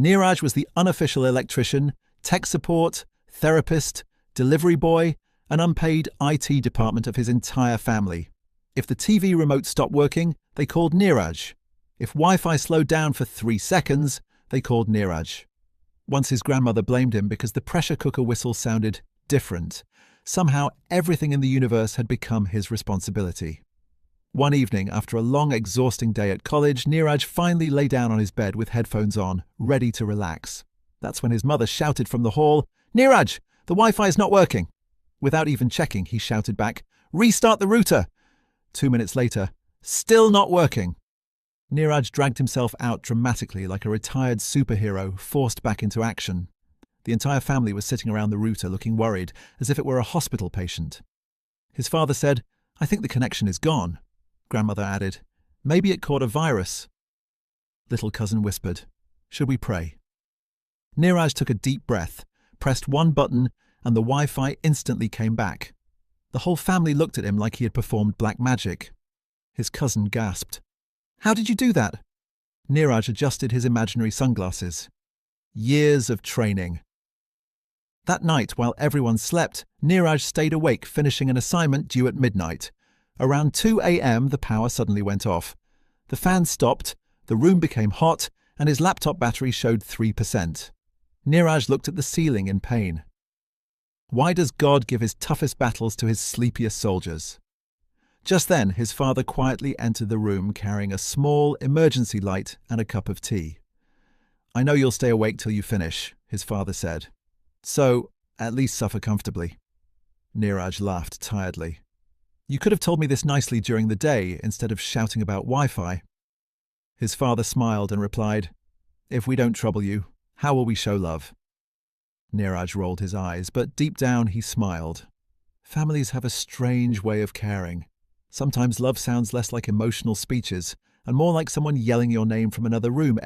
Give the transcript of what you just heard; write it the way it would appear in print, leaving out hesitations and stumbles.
Neeraj was the unofficial electrician, tech support, therapist, delivery boy, and unpaid IT department of his entire family. If the TV remote stopped working, they called Neeraj. If Wi-Fi slowed down for 3 seconds, they called Neeraj. Once his grandmother blamed him because the pressure cooker whistle sounded different. Somehow everything in the universe had become his responsibility. One evening, after a long, exhausting day at college, Neeraj finally lay down on his bed with headphones on, ready to relax. That's when his mother shouted from the hall, "Neeraj, the Wi-Fi is not working." Without even checking, he shouted back, "Restart the router." 2 minutes later, "Still not working." Neeraj dragged himself out dramatically like a retired superhero forced back into action. The entire family was sitting around the router looking worried, as if it were a hospital patient. His father said, "I think the connection is gone." Grandmother added, "Maybe it caught a virus." Little cousin whispered, "Should we pray?" Neeraj took a deep breath, pressed one button, and the Wi-Fi instantly came back. The whole family looked at him like he had performed black magic. His cousin gasped, "How did you do that?" Neeraj adjusted his imaginary sunglasses. Years of training. That night, while everyone slept, Neeraj stayed awake finishing an assignment due at midnight. Around 2 a.m., the power suddenly went off. The fan stopped, the room became hot, and his laptop battery showed 3%. Neeraj looked at the ceiling in pain. Why does God give his toughest battles to his sleepiest soldiers? Just then, his father quietly entered the room carrying a small emergency light and a cup of tea. "I know you'll stay awake till you finish," his father said. "So, at least suffer comfortably." Neeraj laughed tiredly. "You could have told me this nicely during the day instead of shouting about Wi-Fi." His father smiled and replied, "If we don't trouble you, how will we show love?" Neeraj rolled his eyes, but deep down he smiled. Families have a strange way of caring. Sometimes love sounds less like emotional speeches and more like someone yelling your name from another room